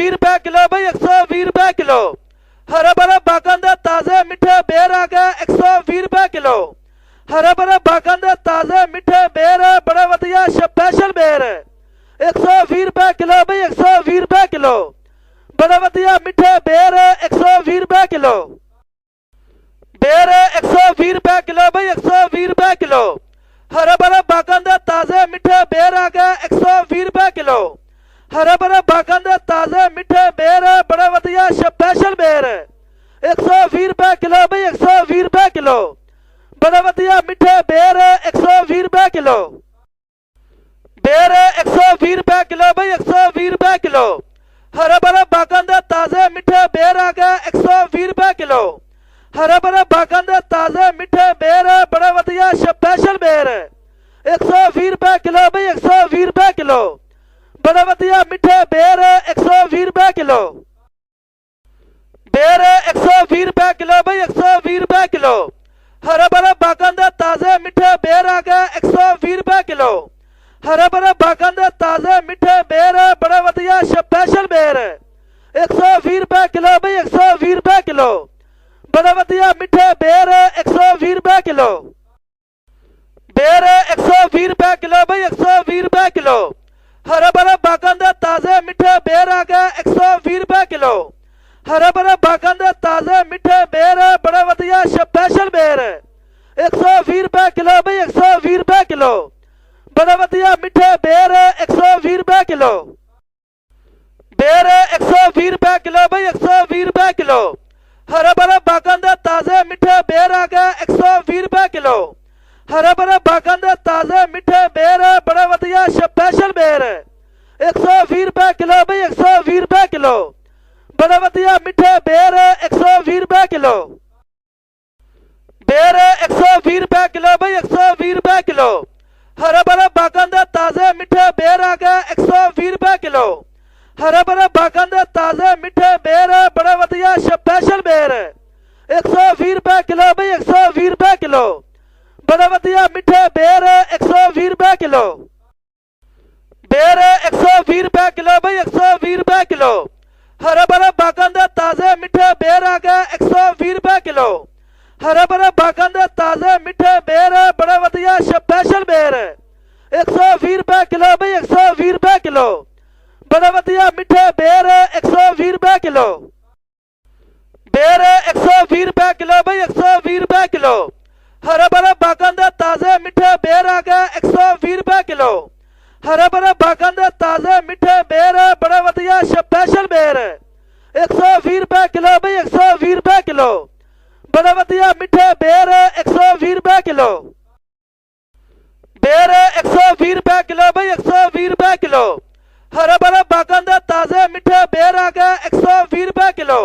रुपए किलो भाई, 120 रुपए किलो। हरे भरे बागन दे ताजे मिठे बेर आ गए 120 रुपए किलो। हरे भरे बागन दे ताजे मिठे बेर बड़े वधिया स्पेशल बेर 120 रुपए किलो भाई, 120 रुपए किलो। बड़े वधिया मिठे बेर 120 रुपए किलो। बेर 120 रुपए किलो भाई, 120 रुपए किलो। हरे भरे बागन दे ताजे मिठे बेर आ गए 120 रुपए किलो। हरे भरे बागन दे ताजे मिठे बेर बड़े वधिया स्पेशल बेर 120 रुपए किलो भाई, 120 रुपए किलो। बड़े वधिया मिठे बेर 120 रुपए किलो। बेर 120 रुपए किलो भाई, 120 रुपए किलो। हरे भरे बागन दे ताजे मिठे बेर आ गए 120 रुपए किलो। हरे भरे बागन दे ताजे मिठे बेर बड़े वधिया स्पेशल बेर 120 रुपए किलो भाई, 120 रुपए किलो। बड़े वधिया मिठे बेर 120 रुपए किलो। बेर 120 रुपए किलो भाई, 120 रुपए किलो। हरे भरे बागन दे ताजे मिठे बेर आ गए 120 रुपए किलो। हरे भरे बागन दे ताजे मिठे बेर बड़े वधिया स्पेशल बेर 120 रुपए किलो भाई, 120 रुपए किलो। बड़े वधिया मिठे बेर 120 रुपए किलो। बेर 120 रुपए किलो भाई, 120 रुपए किलो। हरे भरे बागन दे ताजे मिठे बेर आ गए 120 रुपए किलो। हरे भरे बागन दे ताजे मिठे बेर बड़े वधिया स्पेशल बेर 120 रुपए किलो भाई, 120 रुपए किलो। बड़े वधिया मिठे बेर 120 रुपए किलो। बेर 120 रुपए किलो भाई, 120 रुपए किलो। हरे भरे बागन दे ताजे मिठे बेर आ गए 120 रुपए किलो। हरे भरे बागन दे ताजे मिठे बेर बड़े वधिया स्पेशल बेर 120 रुपए किलो भाई, 120 रुपए किलो। बड़े वधिया मिठे बेर 120 रुपए किलो। बेर 120 रुपए किलो भाई, 120 रुपए किलो। हरे भरे बागन दे ताजे मिठे बेर आ गए 120 रुपए किलो। हरे भरे बागन दे ताजे मिठे बेर बड़े वधिया स्पेशल बेर 120 रुपए किलो भाई, 120 रुपए किलो। बड़े वधिया मिठे बेर 120 रुपए किलो। बेर 120 रुपए किलो भाई, 120 रुपए किलो। हरे भरे बागन दे ताजे मिठे बेर आ गए 120 रुपए किलो। हरे भरे बागन दे ताजे मिठे बेर बड़े वधिया स्पेशल बेर 120 रुपए किलो भाई, 120 रुपए किलो। बड़े वधिया मिठे बेर 120 रुपए किलो। बेर 120 रुपए किलो भाई, 120 रुपए किलो। हरे भरे बागन दे ताजे मिठे बेर आ गए 120 रुपए किलो। हरे भरे बागन दे ताजे मिठे बेर बड़े वधिया स्पेशल बेर 120 रुपए किलो भाई, 120 रुपए किलो। बड़े वधिया मिठे बेर 120 रुपए किलो। बेर 120 रुपए किलो भाई, 120 रुपए किलो। हरे भरे बागन दे ताजे मिठे बेर आ गए 120 रुपए किलो।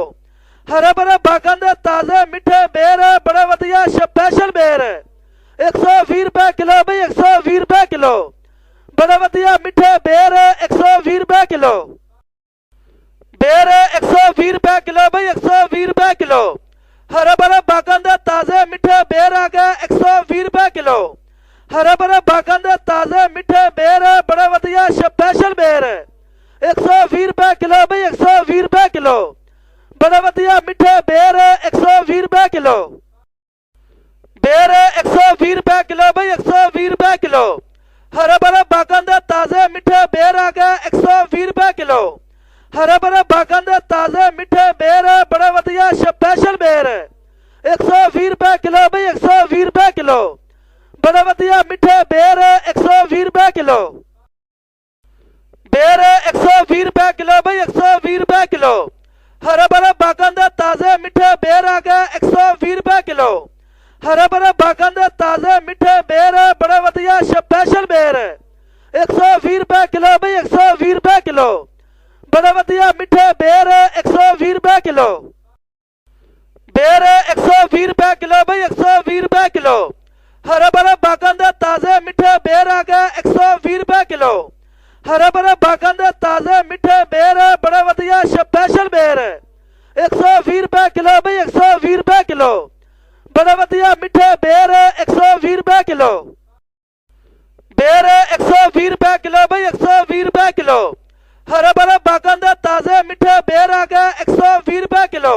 हरे भरे बागन दे ताजे मिठे बेर बड़े वधिया स्पेशल बेर 120 रुपए किलो भाई, 120 रुपए किलो। बड़े वधिया मिठे बेर 120 रुपए किलो। बेर 120 रुपए किलो भाई, 120 रुपए किलो। हरे भरे बागन दे ताजे मिठे बेर आ गए 120 रुपए किलो। हरे भरे बागन दे ताजे मिठे बेर बड़े वधिया स्पेशल बेर 120 रुपए किलो भाई, 120 रुपए किलो। बड़े वधिया मिठे बेर 120 रुपए किलो। बेर 120 रुपए किलो भाई, 120 रुपए किलो। हरे भरे बागन दे ताजे मिठे बेर आ गए 120 रुपए किलो। हरे भरे बागन दे ताजे मिठे बेर बड़े वधिया स्पेशल बेर 120 रुपए किलो भाई, 120 रुपए किलो। बड़े वधिया मिठे बेर 120 रुपए किलो। बेर 120 रुपए किलो भाई, 120 रुपए किलो। हरे भरे बागन दे ताजे मिठे बेर आ गए 120 रुपए किलो। हरे भरे बागन दे ताजे मिठे बेर बड़े वधिया स्पेशल बेर 120 रुपए किलो भाई, 120 रुपए किलो। बड़े वधिया मिठे बेर 120 रुपए किलो। बेर 120 रुपए किलो भाई, 120 रुपए किलो। हरे भरे बागन दे ताजे मिठे बेर आ गए 120 रुपए किलो। हरे भरे बागन दे ताजे मिठे बेर बड़े वधिया स्पेशल बेर 120 रुपए किलो भाई, 120 रुपए किलो। बड़े वधिया मिठे बेर 120 रुपए किलो। बेर 120 रुपए किलो भाई, 120 रुपए किलो। ਹਰੇ ਭਰੇ ਬਾਗਾਂ ਦੇ ਤਾਜ਼ੇ ਮਿੱਠੇ ਬੇਰ ਆ ਗਏ 120 ਰੁਪਏ ਕਿਲੋ।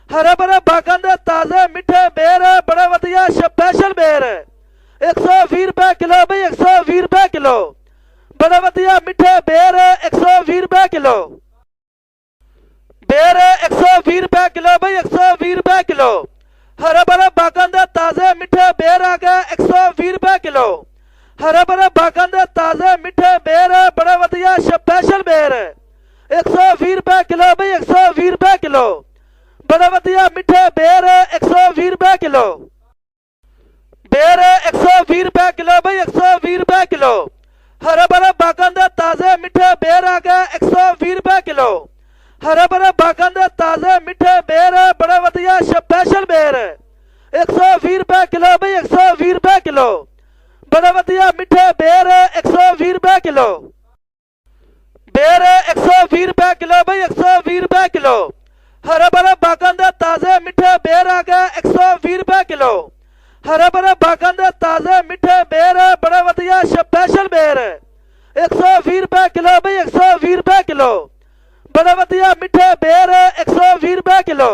ਹਰੇ ਭਰੇ ਬਾਗਾਂ ਦੇ ਤਾਜ਼ੇ ਮਿੱਠੇ ਬੇਰ ਬੜੇ ਵਧੀਆ ਸਪੈਸ਼ਲ ਬੇਰ 120 ਰੁਪਏ ਕਿਲੋ ਬਈ 120 ਰੁਪਏ ਕਿਲੋ। ਬੜੇ ਵਧੀਆ ਮਿੱਠੇ ਬੇਰ 120 ਰੁਪਏ ਕਿਲੋ। ਬੇਰ 120 ਰੁਪਏ ਕਿਲੋ ਬਈ 120 ਰੁਪਏ ਕਿਲੋ। ਹਰੇ ਭਰੇ ਬਾਗਾਂ ਦੇ ਤਾਜ਼ੇ ਮਿੱਠੇ ਬੇਰ ਆ ਗਏ 120 ਰੁਪਏ ਕਿਲੋ। ਹਰੇ ਭਰੇ ਬਾਗਾਂ ਦੇ ਤਾਜ਼ੇ ਮਿੱਠੇ ਬੇਰ ਬੜੇ ਵਧੀਆ ਸਪੈਸ਼ਲ ਬੇਰ 120 ਰੁਪਏ ਕਿਲੋ ਬਈ 120 ਰੁਪਏ ਕਿਲੋ। ਬੜੇ ਵਧੀਆ ਮਿੱਠੇ ਬੇਰ 120 ਰੁਪਏ ਕਿਲੋ। ਬੇਰ 120 ਰੁਪਏ ਕਿਲੋ ਬਈ 120 ਰੁਪਏ ਕਿਲੋ। ਹਰੇ ਭਰੇ ਬਾਗਾਂ ਦੇ ਤਾਜ਼ੇ ਮਿੱਠੇ ਬੇਰ ਆ ਗਏ 120 ਰੁਪਏ ਕਿਲੋ। ਹਰੇ ਭਰੇ ਬਾਗਾਂ ਦੇ ਤਾਜ਼ੇ ਮਿੱਠੇ ਬੇਰ ਬੜੇ ਵਧੀਆ ਸਪੈਸ਼ਲ ਬੇਰ 120 ਰੁਪਏ ਕਿਲੋ ਬਈ 120 ਰੁਪਏ ਕਿਲੋ। ਬੜੇ ਵਧੀਆ ਮਿੱਠੇ ਬੇਰ 120 ਰੁਪਏ ਕਿਲੋ। ਬੇਰ 120 ਰੁਪਏ ਕਿਲੋ ਬਈ 120 ਰੁਪਏ ਕਿਲੋ। ਹਰੇ ਭਰੇ ਬਾਗਾਂ ਦੇ ਤਾਜ਼ੇ ਮਿੱਠੇ ਬੇਰ ਆ ਗਏ 120 ਰੁਪਏ ਕਿਲੋ। ਹਰੇ ਭਰੇ ਬਾਗਾਂ ਦੇ ਤਾਜ਼ੇ ਮਿੱਠੇ ਬੇਰ ਬੜੇ ਵਧੀਆ ਸਪੈਸ਼ਲ ਬੇਰ 120 ਰੁਪਏ ਕਿਲੋ ਬਈ 120 ਰੁਪਏ ਕਿਲੋ। ਬੜੇ ਵਧੀਆ ਮਿੱਠੇ ਬੇਰ 120 ਰੁਪਏ ਕਿਲੋ।